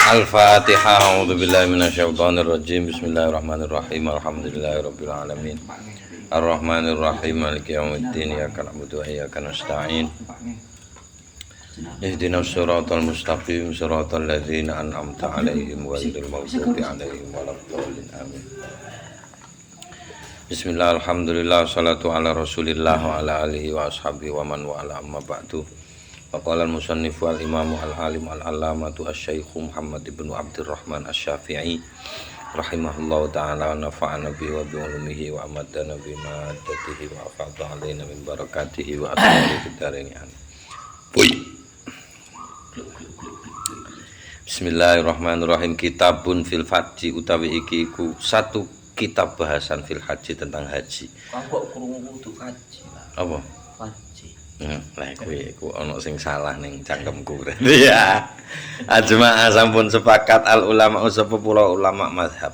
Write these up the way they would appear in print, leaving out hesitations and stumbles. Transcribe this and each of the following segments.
Al-Fatihah. A'udzubillahi minasyaitonirrajim. Bismillahirrahmanirrahim. Alhamdulillahirabbil alamin. Ar-Rahmanirrahim. Maliki yaumiddin. Iyyaka na'budu wa iyyaka nasta'in. Ihdinas siratal mustaqim, siratal ladzina an'amta 'alaihim ghairil maghdubi 'alaihim waladdallin. Amin. Bismillah, alhamdulillah, salatu ala rasulillah wa ala alihi wa ashabihi wa man wa ala amma ba'du. Faqala al-musannifu al-imamu al-alim al-allamatu asy-syaikh Muhammad ibn Abdurrahman asy-Syafi'i rahimahullahu ta'ala wa nafa'ana bihi wa bi ulumihi wa amadana bi maddatihi wa afadha alaina min barakatihi wa asmari fid-dharain. Bismillahirrahmanirrahim. Kitabun fil haji utawi iki iku satu kitab bahasan fil haji tentang haji. Kok krungu kudu haji lah. Apa? Haji. Lah iku ana sing salah ning cangkemku. Iya. Ajma'ah sampun sepakat al ulama sapa pula ulama mazhab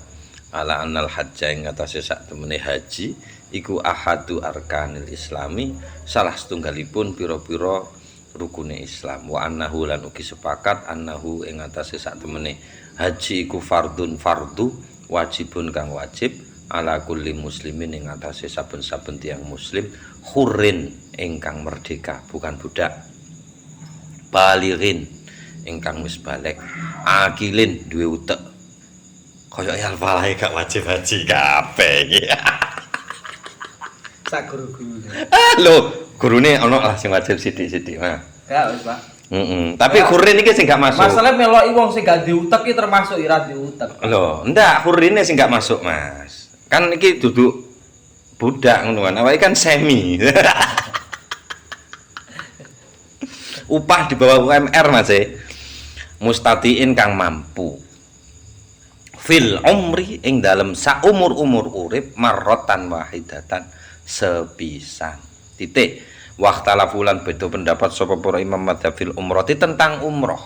ala annal hajja ing atase sak temene haji iku ahadu arkanil islami, salah setunggalipun pira-pira rukune Islam. Wa annahu lan ugi sepakat annahu ing atase sak temene haji iku fardun fardu, wajibun kang wajib ala kulli muslimin ing atase saben-saben tiyang muslim, hurrin ingkang merdeka bukan budak, balighin ingkang wis balik, akilin duwe utek. Kaya al-falah gak wajib haji kabeh iki. Sak guru-guru. Lho, gurune ana lah sing wajib sithik-sithik, Mas. Ya wis, Pak. Tapi hurrin iki sing gak masuk. Masalah meloki wong sing gak diutek iki termasuk ira diutek. Lho, ndak hurrine sing gak masuk, Mas. Kan iki duduk budak ngono kan. Awake kan semi. Upah di bawah UMR, Mas. Mustatiin kang mampu. Fil umri ing dalem saumur-umur urip marratan wahidatan sepisan. Titik. Waqtalafulan beda pendapat sapa para imam madzhab fil umrati tentang umroh.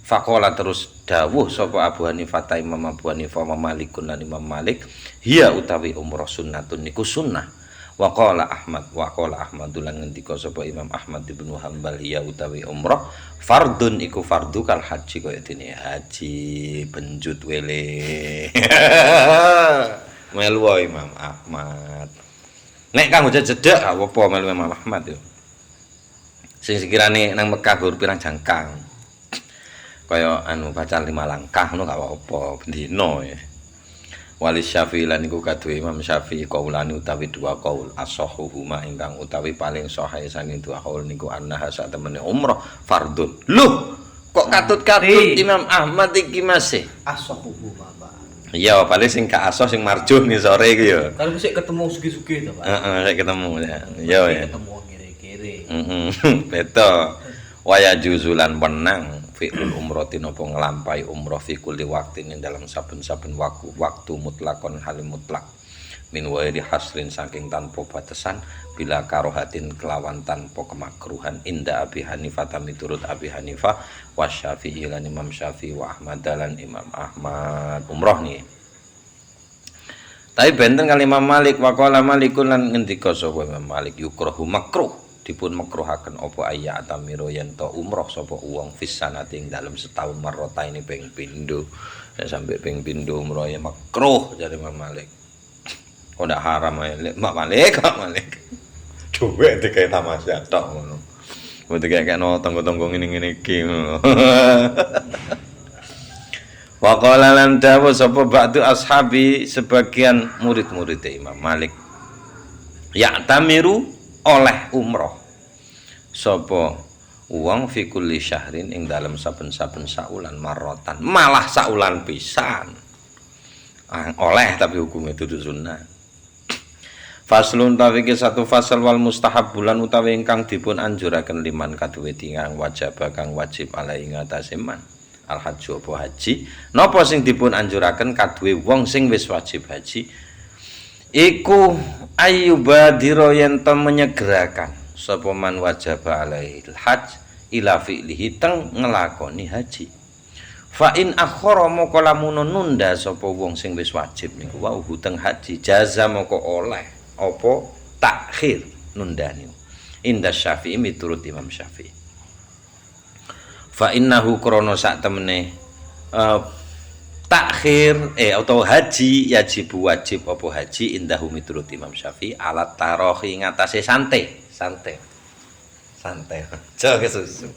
Faqala terus dawuh sapa Abu Hanifah ta Imam Abu Hanifah wa Malikun lan Imam Malik, hiya utawi umroh sunnatun niku sunnah. Wa qala Ahmad lan ngendika sapa Imam Ahmad bin Hanbal, hiya utawi umroh fardun iku fardu kal haji kaya dene haji benjut wele. Melu Imam Ahmad. Nek kanggo jedhek gak apa-apa melu Imam Ahmad yo. Sing sekirane nang Mekah gur pirang jangkang. Kaya pacar 5 langkah ngono gak apa-apa bendina ya. Wali Syafi'i lan iku kadue Imam Syafi'i qaulani utawi dua qaul, as-sahhuhuma ingkang utawi paling sahih saking dua qaul niku annaha sak temene umrah fardun. Loh, kok katut-katut Imam Ahmad iki masih As-sahhuhuma, Pak. Iya, paling sing gak asoh sing marjuh nih sore iku ya. Kalau sik ketemu sugi-sugi to, Pak. Heeh, sik ketemu ya. Iya ya. Ketemu kiri-kiri. Beto. Waya juzulan wenang fi'ul umrati napa nglampahi umrah fi kulli waqtin dalam saben-saben waktu mutlakon halim mutlak min wairi hasrin saking tanpa batasan bila karohatin kelawan tanpa kemakruhan inda Abi Hanifah miturut Abi Hanifah wa Syafi'i lan Imam Syafi'i wa Ahmad lan Imam Ahmad umrah nih. Tapi benten kali Imam Malik wa qala Malikun lan ngendika sapa Imam Malik yukrahu makruh dipun makruhaken apa ayat tamiro yen to umroh sapa wong fisanati ing dalem setahun marrota ini ping pindho sampai ping pindho umroh ya makruh jare Imam Malik. Kok ndak haram ya Mak Malik. Duwe digawe tamasya tok ngono. Kok dikekno tanggo-tanggo ngene-ngene iki ngono. Wa qala lan dawu sapa ba'du ashabi sebagian murid-murid Imam Malik. Ya tamiru oleh umroh sapa wong fi kulli syahrin ing dalem saben-saben saulan marrotan, malah saulan pisan. Oleh tapi hukumnya dudu sunnah. Faslun tawi satu fasal wal mustahab bulan utawi ingkang dipun anjuraken liman kaduwe tiyang wajib kang wajib ala ing atase man al hajju apa haji napa sing dipun anjuraken kaduwe wong sing wis wajib haji iku ayyubadira yen to menyegerakan sapa man wajaba alaihi hajj ila fi'lihi teng nglakoni haji. Fa in akhara moko lamun nunda sapa wong sing wis wajib niku wau teng haji jaza moko oleh apa takhir nundani. Inda Syafi'i miturut Imam Syafi'i. Fa innahu krana sak temene takhir atau haji wajib apa haji indahu miturut Imam Syafi'i alat tarohi ngatasé santai aja kesusu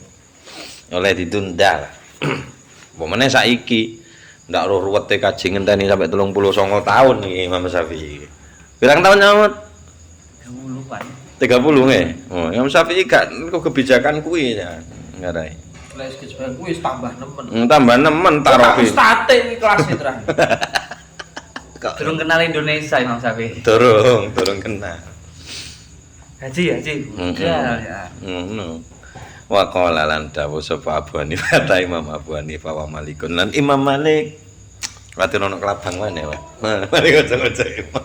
oleh ditunda lah pemene saiki ndak roh ruwete kaji ngenteni sampai 39 tahun iki Imam Syafi'i pirang tahun nyamut 30 nggih oh Imam Syafi'i gak kebijakan kuwi ya ngarai Les kejuan kuwi tambah nemen. Tambah nemen tarohi. State iki kelas terakhir. Durung kenal Indonesia Imam Syafi'i. Durung kenal. Haji. Ya. Ngono. Wa qala lan dawuh sapa Abu Hanifah ta Imam Abu Hanifah wa Malikun lan Imam Malik. Wate ono kelabang mana wae. Mari ojo Imam.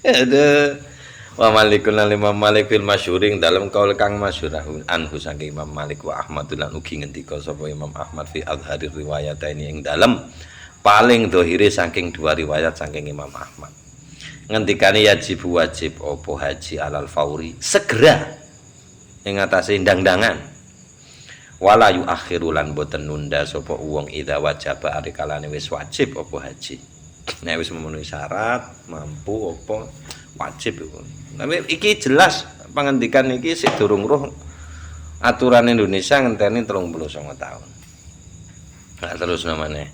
Aduh. Wa Malikun lan Imam Malik fil masyhuring dalam kaul kang masyhur anhu saking Imam Malik wa Ahmad lan ugi ngendika sapa Imam Ahmad fi adharir riwayat ini ing dalem paling dohire saking dua riwayat saking Imam Ahmad ngendikane wajib opo haji alal fauri segera ing atase ndang-ndangan wala yu akhiru lan boten nunda sapa wong ida wajaba ari kalane wis wajib opo haji nek wis memenuhi syarat mampu opo wajib iku. Tapi iki jelas pangandikan iki sik durung roh aturan Indonesia ngenteni 39 tahun. Nah, terus namanya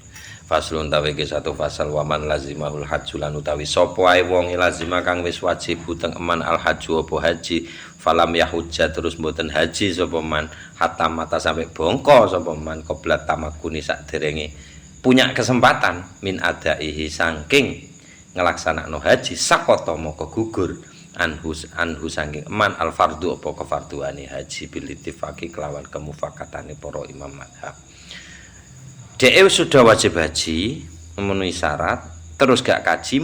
faslun tawi iki satu fasal waman lazimahul hajjulan utawi sapa ae wong lazima kang wis wajib huteng eman al hajju apa haji falam yahujja terus mboten haji sapa man hatta mata sampai bongko sapa man qoblat tamakuni sakderenge punya kesempatan min adaihi saking ngelaksanakno haji sakota moko gugur anhu saking eman al fardu apa kefarduane haji bil ittifaqi kelawan kemufakatane para imam madhab. Dia sudah wajib haji memenuhi syarat terus gak kaji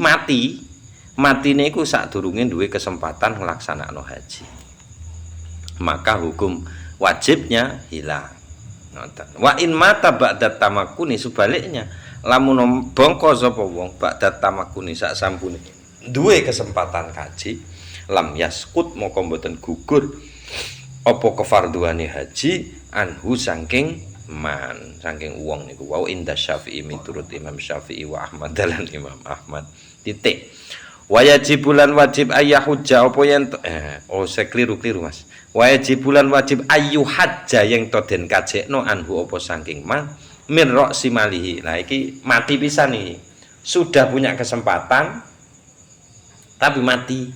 matine iku sadurunge duwe kesempatan ngelaksanakno haji maka hukum wajibnya hilang. Wa in mata ba'da tamakuni sebaliknya lamun bongko sapa wong ba'da tamakuni sak sampune duwe kesempatan kaji lam yaskut moko mboten gugur apa kefarduane haji anhu saking wong niku wau inda Syafi'i miturut Imam Syafi'i wa Ahmad lan Imam Ahmad titik wajibulan wajib ayyahujja apa yen saya keliru Mas wajibulan wajib ayu hajja yang to den kajekno anhu apa saking man min roksi malihi. Nah iki mati pisan nih sudah punya kesempatan tapi mati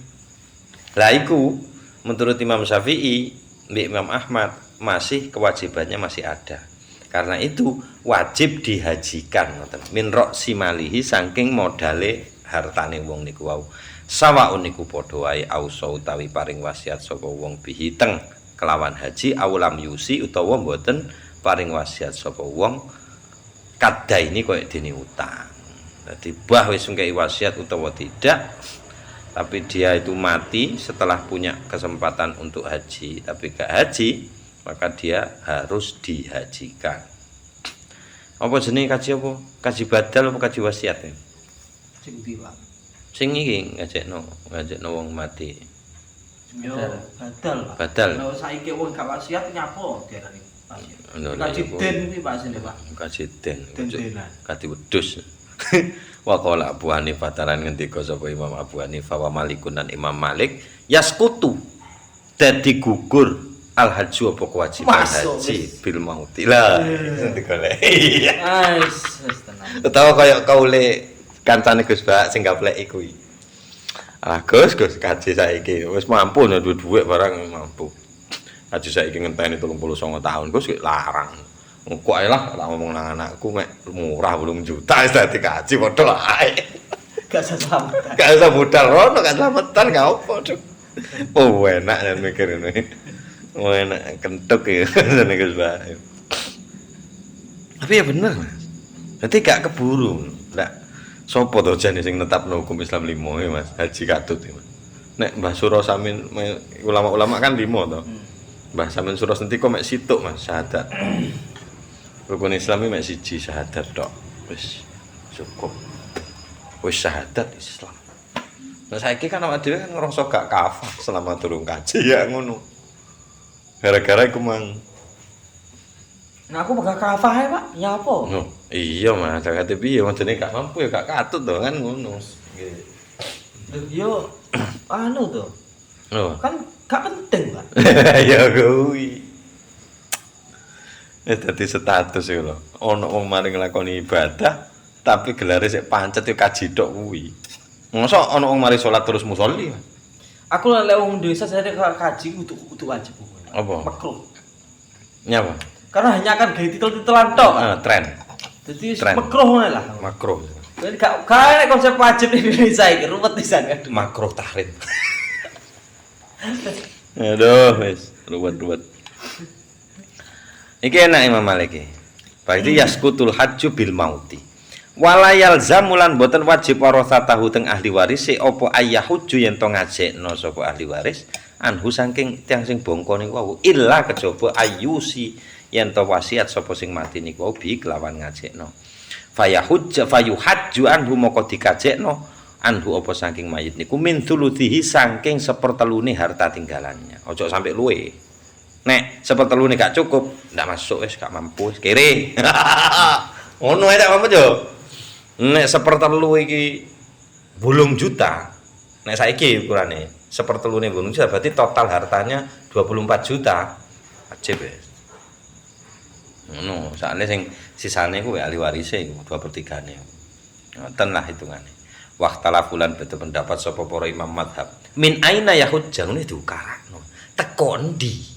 lah iku menurut Imam Syafi'i mbek Imam Ahmad masih kewajibannya masih ada karena itu wajib dihajikan min roksi malihi saking modale hartane wong niku wau sawaun niku padha wae ausa utawi paring wasiat sapa wong bihiteng kelawan haji awlam yusi utawa mboten paring wasiat sapa wong kada ini koyo dene utang. Dadi bah wis ngkei wasiat utawa tidak tapi dia itu mati setelah punya kesempatan untuk haji tapi gak haji maka dia harus dihajikan. Apa jenenge kaji apa? Kaji badal apa kaji wasiat ya? Sing ndi, Pak? Sing iki ngajekno wong mati. Yo badal. Pak. Badal. Lah saiki wong gak wasiat nyapo diarani wasiat. Lho, Kaji lho, den kuwi Pak sini, Pak. Kaji den. Den-denan. Kati wedhus. Wa qala Abu Hanifah taran ngendika sapa Imam Abu Hanifah wa Malikun dan Imam Malik yaskutu dadi gugur al hajju apa kewajiban haji bil mauti lah digolek. Wis tenang. Utawa kaya kaule kancane Gus Bak sing gapleki kuwi. Ah Gus kaji saiki wis mampu nek duwe barang mampu. Kaji saiki ngenteni 39 tahun Gus larang. Kok ae lah tak ngomong nang anakku mek murah 8 juta wis dadi kaji padha ae. Gak selamat. Gak usah modal rono gak selamatan gak apa. Oh enak nek mikir ini. Oh enak kentuk ya ngene Gus Bak. Tapi ya bener Mas. Berarti gak keburu. Ndak sapa to jane sing netapno hukum Islam 5 ya Mas? Haji Katut ya Mas. Nek Mbah Suro Samin ulama-ulama kan 5 to. Mbah Samin Suro Sentiko mek situk Mas syahadat. Rukun Islam mek siji syahadat tok. Wis cukup. Wis syahadat Islam. Nah saiki kan awake dhewe kan ngerasa gak kafah selama durung kaji ya ngono. Gara-gara iku mang Nah aku bakal kafah ya Pak, nyapa? Oh, iya Mas, kate piye modene gak mampu ya gak katut to kan ngono. Loh, yo anu tuh. Oh. Kan gak penting, Pak. Ya kuwi. Dadi status iku lho. Ana wong mari nglakoni ibadah tapi gelare sik pancet yo kaji tok kuwi. Mosok ana wong mari salat terus musolli. Aku lek wong Indonesia saya kaji kudu wajib hukum. Apa? Makruh. Nyapa? Karena hanya akan gaya titel-titelan tok. Tren. Jadi Tren. makruh ngono lah. Makruh. Jadi gak nek konsep wajib di Indonesia iki ruwet pisan kan. Makruh tahrim. Aduh, wis ruwet-ruwet. Iki enak Imam Malik iki. Berarti yaskutul hajju bil mauti. Walayal zamulan boten wajib warasatahu teng ahli waris apa ayyahuju yen to ngajekno sapa ahli waris anhu saking tiyang sing bongko niku wau illa kejaba ayusi yen to wasiat sapa sing mati niku wau bi kelawan ngajekno. Fayahujja fayuhajju anhu moko dikajekno anhu apa saking mayit niku min thuluthihi saking sepertelune harta tinggalannya. Ojo sampai luwe. Nek sepertelune gak cukup, ndak masuk wis gak mampu wis kere. Ngono ae tak mampu yo. Nek sepertelu iki 8 juta. Nek saiki ukurane sepertelune 8 juta berarti total hartanya 24 juta. Wajib wis. Ngono, sakne sing sisane kuwi ahli warise iku 2/3-ne. Ngoten lah hitungane. Waqtala fulan beda pendapat sapa para imam madhab. Min aina yahujjah ngene diukarakno. Teko endi?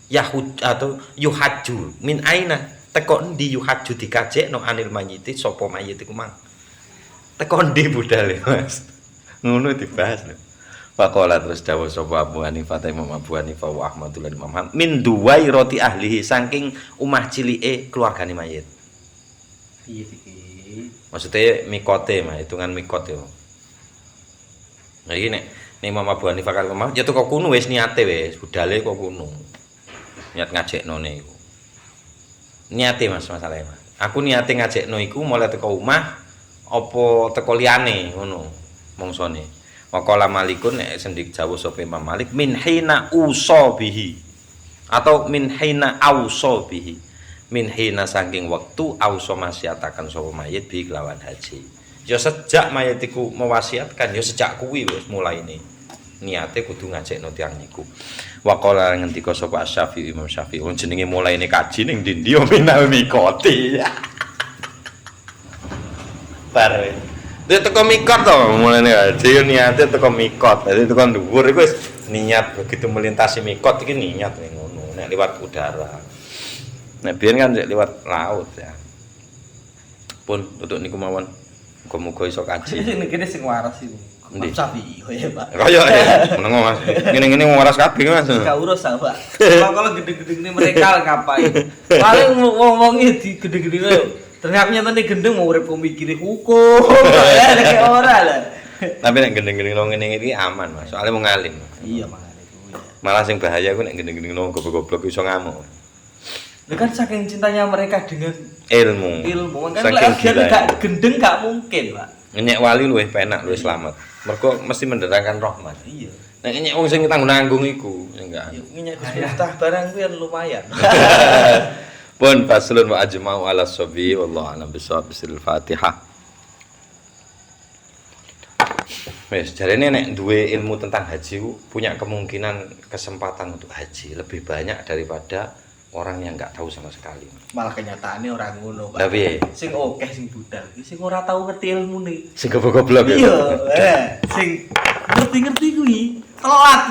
Yahud atau yuhajju. Min aina teko endi yuhajju dikajekno anil mayiti sapa mayit iku mang. Teko endi budale, Mas? Ngono dibahas lho. Faqala terus dawuh sapa Abu Hanifah Imam Abu Hanifah wa Ahmadul Imam Ahmad min duwai roti ahlihi saking omah cilike keluargane mayit. Piye iki? Maksudnya mikote mah hitungan mikot yo. Nah iki nek Imam Abu Hanifah karo Imam ya teko kuno wis niate wis budale kok kuno. Niat ngajekno niku. Niate Mas masalahe Mas. Aku niate ngajekno iku mulai teko omah apa teko liyane ngono mongsone. Waqala Malikun nek sendik jawab sapa Imam Malik min hina usabihi atau min hina ausabihi min hina saking wektu ausa masyatakan sapa mayit bi kelawan haji. Ya sejak mayit iku mewasiatkan ya sejak kuwi wis mulaine niate kudu ngajekno tiyang niku. Waqala ngendika sapa Asy-Syafi'i Imam Syafi'i wong jenenge mulaine kaji ning ndi minal mikoti. Bare dia teko mikot to mulane haji niate teko mikot. Dadi teko dhuwur iku wis niat begitu melintasi mikot iki niat ngono. Nek liwat udara. Nek biyen kan liwat laut ya. Pun tutuk niku mawon. Muga-muga iso kaji. Sing kene sing waras iku. Endi? Sapi, ya Pak. Kaya menengo Mas. Ngene-ngene waras kabeh Mas. Gak urus ah, Pak. Kalau gede-gede ini mereka ngapain? Paling ngomongnya di gede-gede ternyata nyatane gendeng mau urip mikire hukum. Ya nek ora lah. Tapi nek gendeng-gendeng ngene iki aman Mas. Soale wong alim. Iya makane itu. Malah sing bahaya ku nek gendeng-gendeng goblok-goblok iso ngamuk. Lah kan saking cintanya mereka dengan Ilmu. kan Saking lek gila. gak gendeng gak mungkin, Pak. Nyek wali luwih penak, luwih selamat. Mergo mesti mendatangkan rahmat. Iya. Nek nyek wong sing tanggung-nanggung iku enggak. Ngenyek Gus Miftah barang kuwi lumayan. Pun faslun wa ajma'u ala sabi wallahu a'lam bissawab bismil Fatihah. Wes jarene nek duwe ilmu tentang haji punya kemungkinan kesempatan untuk haji lebih banyak daripada orang yang enggak tahu sama sekali. Malah kenyataannya orang ngono, Pak. Lah piye? Sing akeh sing budal, sing ora tau ngerti ilmune. Sing goblok ya. Iya, sing ngerti-ngerti kuwi telat